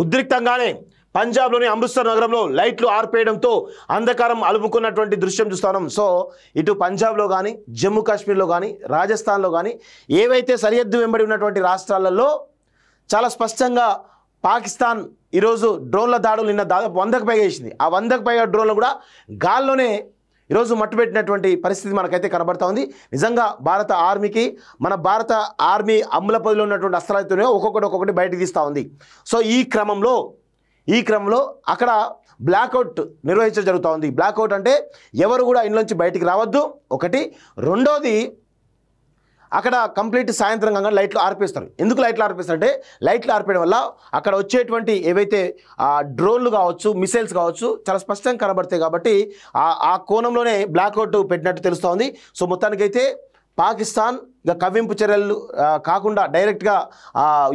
ఉద్రిక్తంగానే పంజాబ్లోని అమృత్సర్ నగరంలో లైట్లు ఆర్పేయడంతో అంధకారం అలుముకున్నటువంటి దృశ్యం చూస్తున్నాం. సో ఇటు పంజాబ్లో కానీ, జమ్మూ కాశ్మీర్లో కానీ, రాజస్థాన్లో కానీ ఏవైతే సరిహద్దు వెంబడి ఉన్నటువంటి రాష్ట్రాలలో చాలా స్పష్టంగా పాకిస్తాన్ ఈరోజు డ్రోన్ల దాడులు నిన్న దాదాపు 100కు పైగా వేసింది. ఆ 100కు పైగా డ్రోన్లు కూడా గాల్లోనే ఈరోజు మట్టుపెట్టినటువంటి పరిస్థితి మనకైతే కనబడతా ఉంది. నిజంగా భారత ఆర్మీకి, మన భారత ఆర్మీ అమ్ముల పదిలో ఉన్నటువంటి అస్త్రాలతోనే ఒక్కొక్కటి బయటకు తీస్తూ ఉంది. సో ఈ క్రమంలో అక్కడ బ్లాక్అవుట్ నిర్వహించడం జరుగుతూ ఉంది. బ్లాక్అవుట్ అంటే ఎవరు కూడా ఇంట్లోంచి బయటికి రావద్దు ఒకటి. రెండోది అక్కడ కంప్లీట్ సాయంత్రం కాగా లైట్లు ఆర్పేస్తారు. ఎందుకు లైట్లు ఆర్పేస్తారు అంటే లైట్లు ఆర్పేయడం వల్ల అక్కడ వచ్చేటువంటి ఏవైతే డ్రోన్లు కావచ్చు, మిసైల్స్ కావచ్చు చాలా స్పష్టంగా కనబడతాయి. కాబట్టి ఆ కోణంలోనే బ్లాక్అవుట్ పెట్టినట్టు తెలుస్తూ ఉంది. సో మొత్తానికైతే పాకిస్తాన్ ఇక కవ్వింపు చర్యలు కాకుండా డైరెక్ట్గా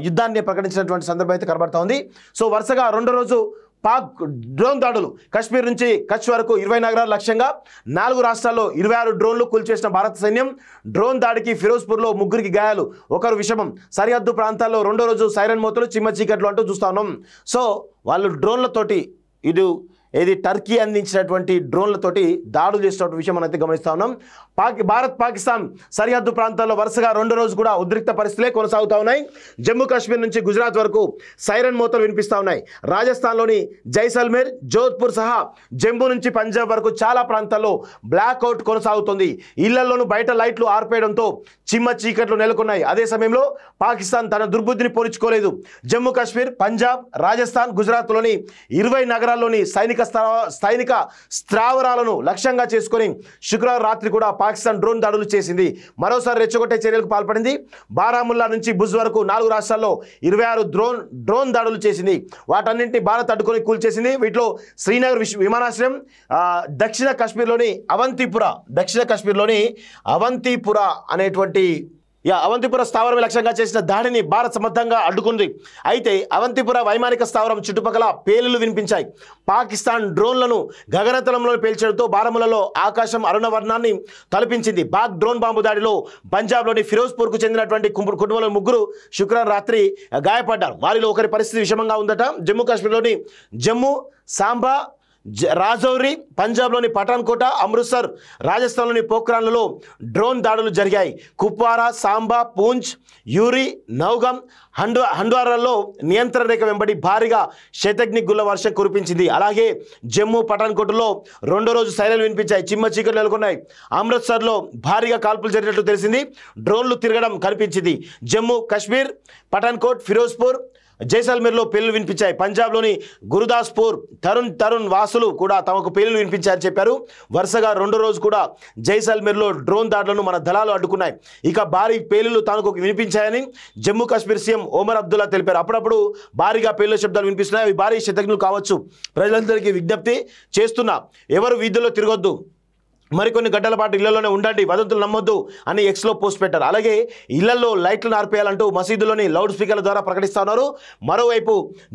యుద్ధాన్ని ప్రకటించినటువంటి సందర్భం అయితే కనబడతా ఉంది. సో వరుసగా రెండో రోజు పాక్ డ్రోన్ దాడులు కశ్మీర్ నుంచి కచ్ వరకు 20 నగరాలు లక్ష్యంగా 4 రాష్ట్రాల్లో 26 డ్రోన్లు కూల్చేసిన భారత సైన్యం. డ్రోన్ దాడికి ఫిరోజ్పూర్లో 3కి గాయాలు, 1 విషమం. సరిహద్దు ప్రాంతాల్లో రెండో రోజు సైరన్ మోతలు, చిమ్మ చీకట్లు అంటూ చూస్తా ఉన్నాం. సో వాళ్ళు డ్రోన్లతోటి ఏది టర్కీ అందించినటువంటి డ్రోన్లతోటి దాడులు చేసినటువంటి విషయం మనం అయితే గమనిస్తా ఉన్నాం. భారత్ పాకిస్తాన్ సరిహద్దు ప్రాంతాల్లో వరుసగా రెండో రోజు కూడా ఉద్రిక్త పరిస్థితులే కొనసాగుతూ ఉన్నాయి. జమ్మూ కాశ్మీర్ నుంచి గుజరాత్ వరకు సైరన్ మోతలు వినిపిస్తూ ఉన్నాయి. రాజస్థాన్లోని జైసల్మేర్, జోధ్పూర్ సహా జమ్మూ నుంచి పంజాబ్ వరకు చాలా ప్రాంతాల్లో బ్లాక్అవుట్ కొనసాగుతుంది. ఇళ్లలోనూ బయట లైట్లు ఆర్పేయడంతో చిమ్మ చీకట్లు నెలకొన్నాయి. అదే సమయంలో పాకిస్తాన్ తన దుర్బుద్ధిని పోల్చుకోలేదు. జమ్మూ కాశ్మీర్, పంజాబ్, రాజస్థాన్, గుజరాత్లోని 20 నగరాల్లోని సైనిక స్థావరాలను లక్ష్యంగా చేసుకుని శుక్రవారం రాత్రి కూడా పాకిస్తాన్ డ్రోన్ దాడులు చేసింది. మరోసారి రెచ్చగొట్టే చర్యలకు పాల్పడింది. బారాముల్లా నుంచి భుజ్ వరకు 4 రాష్ట్రాల్లో 26 డ్రోన్ దాడులు చేసింది. వాటన్నింటినీ భారత్ అడ్డుకొని కూల్చేసింది. వీటిలో శ్రీనగర్ విమానాశ్రయం, దక్షిణ కాశ్మీర్లోని అవంతిపుర అనేటువంటి అవంతిపుర స్థావరం లక్ష్యంగా చేసిన దాడిని భారత్ సమర్థంగా అడ్డుకుంది. అయితే అవంతిపుర వైమానిక స్థావరం చుట్టుపక్కల పేలులు వినిపించాయి. పాకిస్తాన్ డ్రోన్లను గగనతలంలో పేల్చడంతో బారాముల్లాలో ఆకాశం అరుణవర్ణాన్ని తలపించింది. పాక్ డ్రోన్ బాంబు దాడిలో పంజాబ్లోని ఫిరోజ్పూర్కు చెందినటువంటి కుటుంబంలో 3 శుక్రవారం రాత్రి గాయపడ్డారు. వారిలో ఒకరి పరిస్థితి విషమంగా ఉందట. జమ్మూ కాశ్మీర్లోని జమ్మూ, సాంబా, రాజౌరి, పంజాబ్లోని పఠాన్కోట, అమృత్సర్, రాజస్థాన్లోని పోఖ్రాన్లలో డ్రోన్ దాడులు జరిగాయి. కుప్వారా, సాంబా, పూంచ్, యూరి, నౌగమ్, హండ్వారాల్లో నియంత్రణ రేఖ వెంబడి భారీగా శతగ్ని గుల్ల వర్షం కురిపించింది. అలాగే జమ్మూ, పఠాన్కోటలో రెండో రోజు సైరన్లు వినిపించాయి. చిమ్మ చీకట్లు నెలకొన్నాయి. అమృత్సర్లో భారీగా కాల్పులు జరిగినట్లు తెలిసింది. డ్రోన్లు తిరగడం కనిపించింది. జమ్మూ కాశ్మీర్, పఠాన్కోట్, ఫిరోజ్పూర్, జైసల్మేర్లో పేలులు వినిపించాయి. పంజాబ్లోని గురుదాస్పూర్, తరుణ్ వాసులు కూడా తమకు పేలులు వినిపించారని చెప్పారు. వరుసగా రెండో రోజు కూడా జైసల్మేర్లో డ్రోన్ దాడులను మన దళాలు అడ్డుకున్నాయి. ఇక భారీ పేలులు తనకు వినిపించాయని జమ్మూ కాశ్మీర్ సీఎం ఒమర్ అబ్దుల్లా తెలిపారు. అప్పుడప్పుడు భారీగా పేలుల శబ్దాలు వినిపిస్తున్నాయి. అవి భారీ శతఘ్నులు కావచ్చు. ప్రజలందరికీ విజ్ఞప్తి చేస్తున్నా, ఎవరు వీధుల్లో తిరగొద్దు, మరికొన్ని గంటల పాటు ఇళ్లలోనే ఉండండి, వదంతులు నమ్మొద్దు అని ఎక్స్లో పోస్ట్ పెట్టారు. అలాగే ఇళ్లలో లైట్లను ఆర్పేయాలంటూ మసీదులోని లౌడ్ స్పీకర్ల ద్వారా ప్రకటిస్తున్నారు. మరోవైపు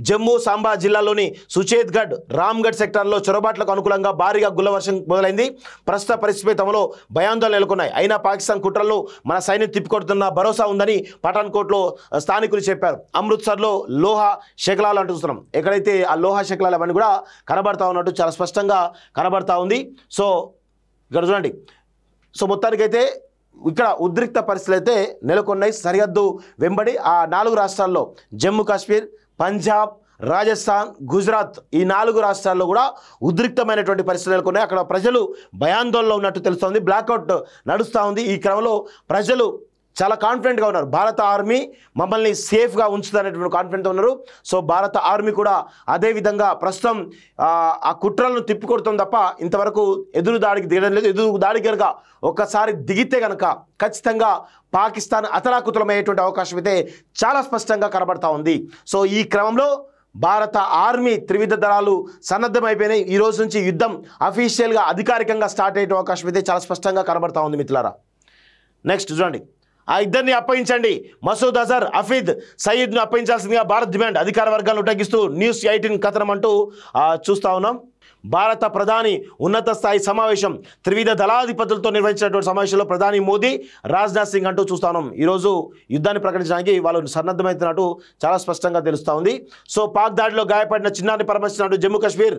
జమ్మూ, సాంబా జిల్లాలోని సుచేత్గఢ్, రామ్గఢ్ సెక్టార్లో చొరబాట్లకు అనుకూలంగా భారీగా గుల్లవర్షం మొదలైంది. ప్రస్తుత పరిస్థితిపై తమలో భయాందోళనలు నెలకొన్నాయి. అయినా పాకిస్తాన్ కుట్రలను మన సైన్యం తిప్పికొడుతున్న భరోసా ఉందని పఠాన్కోట్లో స్థానికులు చెప్పారు. అమృత్సర్లో లోహా శకలాలు అంటూ చూస్తున్నాం. ఎక్కడైతే ఆ లోహా శకలాలు అవన్నీ కూడా కనబడతా ఉన్నట్టు చాలా స్పష్టంగా కనబడతా ఉంది. సో ఇక్కడ చూడండి. సో మొత్తానికైతే ఇక్కడ ఉద్రిక్త పరిస్థితులు అయితే నెలకొన్నాయి. సరిహద్దు వెంబడి ఆ 4 రాష్ట్రాల్లో జమ్మూ కాశ్మీర్, పంజాబ్, రాజస్థాన్, గుజరాత్ ఈ 4 రాష్ట్రాల్లో కూడా ఉద్రిక్తమైనటువంటి పరిస్థితులు నెలకొన్నాయి. అక్కడ ప్రజలు భయాందోళనలో ఉన్నట్టు తెలుస్తోంది. బ్లాక్అవుట్ నడుస్తూ ఉంది. ఈ క్రమంలో ప్రజలు చాలా కాన్ఫిడెంట్గా ఉన్నారు. భారత ఆర్మీ మమ్మల్ని సేఫ్గా ఉంచుతుందనేటువంటి కాన్ఫిడెంట్తో ఉన్నారు. సో భారత ఆర్మీ కూడా అదేవిధంగా ప్రస్తుతం ఆ కుట్రలను తిప్పికొడుతుంది తప్ప ఇంతవరకు ఎదురు దాడికి దిగడం లేదు. ఎదురు దాడి కనుక ఒక్కసారి దిగితే కనుక ఖచ్చితంగా పాకిస్తాన్ అతలాకుతలమయ్యేటువంటి అవకాశం అయితే చాలా స్పష్టంగా కనబడతా ఉంది. సో ఈ క్రమంలో భారత ఆర్మీ త్రివిధ దళాలు సన్నద్ధమైపోయినాయి. ఈ రోజు నుంచి యుద్ధం అఫీషియల్గా అధికారికంగా స్టార్ట్ అయ్యే అవకాశం అయితే చాలా స్పష్టంగా కనబడతా ఉంది మిత్రులారా. నెక్స్ట్ చూడండి. ఆ ఇద్దరిని అప్పగించండి, మసూద్ అజర్, హఫీద్ సయీద్ను అప్పగించాల్సిందిగా భారత్ డిమాండ్. అధికార వర్గాలను ఉటంకిస్తూ న్యూస్ 18 కథనం అంటూ చూస్తూ ఉన్నాం. భారత ప్రధాని ఉన్నత స్థాయి సమావేశం త్రివిధ దళాధిపతులతో నిర్వహించినటువంటి సమావేశంలో ప్రధాని మోదీ రాజ్నాథ్ సింగ్ అంటూ చూస్తాం. ఈరోజు యుద్ధాన్ని ప్రకటించడానికి వాళ్ళు సన్నద్ధమవుతున్నట్టు చాలా స్పష్టంగా తెలుస్తూ ఉంది. సో పాక్ దాడిలో గాయపడిన చిన్నారిని పరామర్శించినట్టు జమ్మూ కాశ్మీర్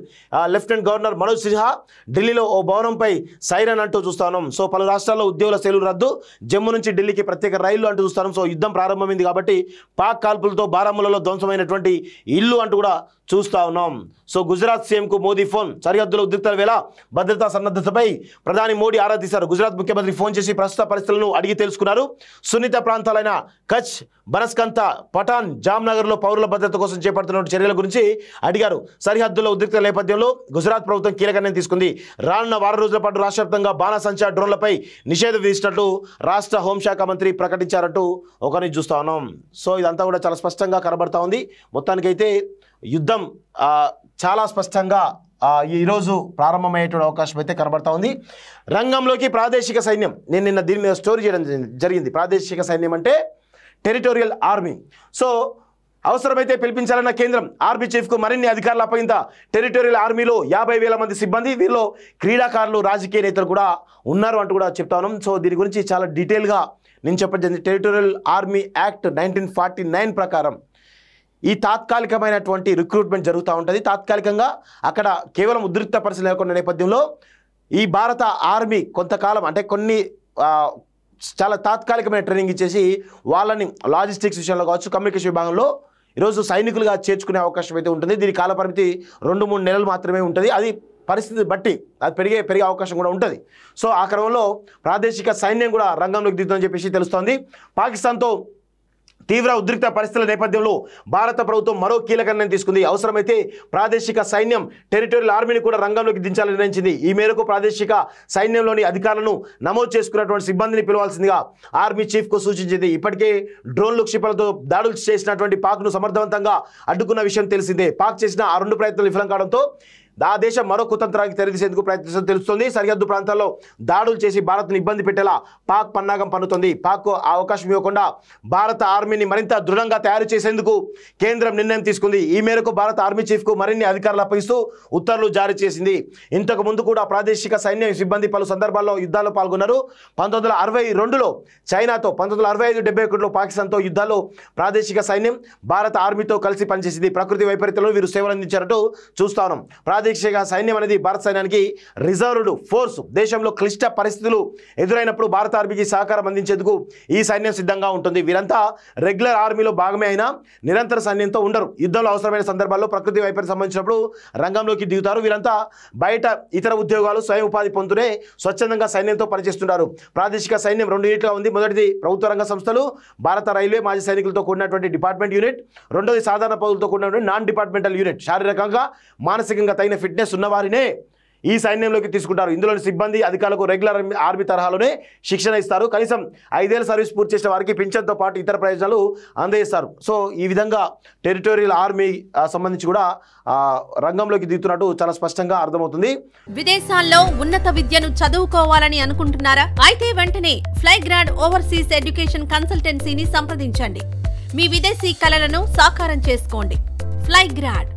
లెఫ్టినెంట్ గవర్నర్ మనోజ్ సిన్హా ఢిల్లీలో ఓ భవనంపై సైరన్ అంటూ చూస్తాం. సో పలు రాష్ట్రాల్లో ఉద్యోగుల సెలవులు రద్దు, జమ్మూ నుంచి ఢిల్లీకి ప్రత్యేక రైళ్లు అంటూ చూస్తాం. సో యుద్ధం ప్రారంభమైంది కాబట్టి పాక్ కాల్పులతో బారాములలో ధ్వంసమైనటువంటి ఇల్లు అంటూ కూడా చూస్తా ఉన్నాం. సో గుజరాత్ సీఎంకు మోదీ ఫోన్, సరిహద్దుల ఉద్రిక్తల వేళ భద్రతా సన్నద్ధతపై ప్రధాని మోడీ ఆరా తీశారు. గుజరాత్ ముఖ్యమంత్రి ఫోన్ చేసి ప్రస్తుత పరిస్థితులను అడిగి తెలుసుకున్నారు. సున్నిత ప్రాంతాలైన కచ్, బనస్కంత, పఠాన్, జామ్నగర్లో పౌరుల భద్రత కోసం చేపడుతున్న చర్యల గురించి అడిగారు. సరిహద్దుల ఉద్రిక్తల నేపథ్యంలో గుజరాత్ ప్రభుత్వం కీలక నిర్ణయం తీసుకుంది. రానున్న వారం రోజుల పాటు రాష్ట్ర వ్యాప్తంగా బాణసంచా డ్రోన్లపై నిషేధం విధించినట్లు రాష్ట్ర హోంశాఖ మంత్రి ప్రకటించారంటూ ఒకరిని చూస్తా ఉన్నాం. సో ఇదంతా కూడా చాలా స్పష్టంగా కనబడతా ఉంది. మొత్తానికైతే యుద్ధం చాలా స్పష్టంగా ఈరోజు ప్రారంభమయ్యేటువంటి అవకాశం అయితే కనబడతా ఉంది. రంగంలోకి ప్రాదేశిక సైన్యం, నేను నిన్న దీని మీద స్టోరీ చేయడం జరిగింది. ప్రాదేశిక సైన్యం అంటే టెరిటోరియల్ ఆర్మీ. సో అవసరమైతే పిలిపించాలన్న కేంద్రం ఆర్మీ చీఫ్కు మరిన్ని అధికారులు అప్పగింత. టెరిటోరియల్ ఆర్మీలో 50,000 మంది సిబ్బంది, వీరిలో క్రీడాకారులు, రాజకీయ నేతలు కూడా ఉన్నారు అంటూ కూడా చెప్తా ఉన్నాం. సో దీని గురించి చాలా డీటెయిల్గా నేను చెప్పడం జరిగింది. టెరిటోరియల్ ఆర్మీ యాక్ట్ 1949 ప్రకారం ఈ తాత్కాలికమైనటువంటి రిక్రూట్మెంట్ జరుగుతూ ఉంటుంది. తాత్కాలికంగా అక్కడ కేవలం ఉద్రిక్త పరిస్థితులు నెలకొన్న నేపథ్యంలో ఈ భారత ఆర్మీ కొంతకాలం అంటే కొన్ని చాలా తాత్కాలికమైన ట్రైనింగ్ ఇచ్చేసి వాళ్ళని లాజిస్టిక్స్ విషయంలో కావచ్చు, కమ్యూనికేషన్ విభాగంలో ఈరోజు సైనికులుగా చేర్చుకునే అవకాశం అయితే ఉంటుంది. దీని కాలపరిమితి 2-3 నెలలు మాత్రమే ఉంటుంది. అది పరిస్థితి బట్టి అది పెరిగే అవకాశం కూడా ఉంటుంది. సో ఆ క్రమంలో ప్రాదేశిక సైన్యం కూడా రంగంలోకి దిగుతుందని చెప్పేసి తెలుస్తోంది. పాకిస్తాన్తో తీవ్ర ఉద్రిక్త పరిస్థితుల నేపథ్యంలో భారత ప్రభుత్వం మరో కీలక నిర్ణయం తీసుకుంది. అవసరమైతే ప్రాదేశిక సైన్యం టెరిటోరియల్ ఆర్మీని కూడా రంగంలోకి దించాలని నిర్ణయించింది. ఈ మేరకు ప్రాదేశిక సైన్యంలోని అధికారులను నమోదు చేసుకున్నటువంటి సిబ్బందిని పిలవాల్సిందిగా ఆర్మీ చీఫ్కు సూచించింది. ఇప్పటికే డ్రోన్లు, క్షిపణులతో దాడులు చేసినటువంటి పాక్ను సమర్థవంతంగా అడ్డుకున్న విషయం తెలిసిందే. పాక్ చేసిన ఆ 2 ప్రయత్నాలు విఫలం కావడంతో ఆ దేశం మరో కుతంత్రానికి తెరదీసేందుకు ప్రయత్నిస్తుందని తెలుస్తుంది. సరిహద్దు ప్రాంతాల్లో దాడులు చేసి భారత్ను ఇబ్బంది పెట్టేలా పాక్ పన్నాగం పన్నుతుంది. పాక్ అవకాశం ఇవ్వకుండా భారత ఆర్మీని మరింత దృఢంగా తయారు చేసేందుకు కేంద్రం నిర్ణయం తీసుకుంది. ఈ మేరకు భారత ఆర్మీ చీఫ్కు మరిన్ని అధికారులు అప్పగిస్తూ ఉత్తర్వులు జారీ చేసింది. ఇంతకు ముందు కూడా ప్రాదేశిక సైన్యం సిబ్బంది పలు సందర్భాల్లో యుద్ధాల్లో పాల్గొన్నారు. 1962లో చైనాతో, 1965-71లో పాకిస్తాన్తో యుద్ధాల్లో ప్రాదేశిక సైన్యం భారత ఆర్మీతో కలిసి పనిచేసింది. ప్రకృతి వైపరీత్యంలో వీరు సేవలు అందించారంటూ చూస్తాం. ప్రాదేశిక సైన్యం అనేది భారత సైన్యానికి రిజర్వ్డ్ ఫోర్స్. దేశంలో క్లిష్ట పరిస్థితులు ఎదురైనప్పుడు భారత ఆర్మీకి సహకారం అందించేందుకు ఈ సైన్యం సిద్ధంగా ఉంటుంది. వీరంతా రెగ్యులర్ ఆర్మీలో భాగమే అయినా నిరంతర సైన్యంతో ఉండరు. యుద్ధంలో అవసరమైన సందర్భాల్లో ప్రకృతి వైపరీత్యం సంబంధించినప్పుడు రంగంలోకి దిగుతారు. వీరంతా బయట ఇతర ఉద్యోగాలు, స్వయం ఉపాధి పొందుతూనే స్వచ్ఛందంగా సైన్యంతో పనిచేస్తుంటారు. ప్రాదేశిక సైన్యం 2 యూనిట్గా ఉంది. మొదటిది ప్రభుత్వ రంగ సంస్థలు, భారత రైల్వే మాజీ సైనికులతో కూడినటువంటి డిపార్ట్మెంట్ యూనిట్. రెండోది సాధారణ పౌరులతో కూడినటువంటి నాన్ డిపార్ట్మెంటల్ యూనిట్. శారీరకంగా, మానసికంగా తగిన ఫిట్నెస్ ఉన్నవారినే ఈ సైన్యంలోకి తీసుకుంటారు. ఇందులోని సిబ్బంది అధికారులకు రెగ్యులర్ ఆర్మీ తరహాలోనే శిక్షణ ఇస్తారు. కనీసం 5 ఏళ్ల సర్వీస్ పూర్తి చేసిన వారికి పింఛన్తో పాటు ఇతర ప్రయోజనాలు అందజేస్తారు. సో ఈ విధంగా టెరిటోరియల్ ఆర్మీ సంబంధించి కూడా రంగంలోకి దిగుతున్నట్టు చాలా స్పష్టంగా అర్థమవుతుంది. విదేశాల్లో ఉన్నత విద్యను చదువుకోవాలని అనుకుంటున్నారా? అయితే వెంటనే ఫ్లైగ్రాడ్ ఓవర్సీస్ ఎడ్యుకేషన్ కన్సల్టెన్సీని సంప్రదించండి. మీ విదేశీ కలలను సాకారం చేసుకోండి. ఫ్లైగ్రాడ్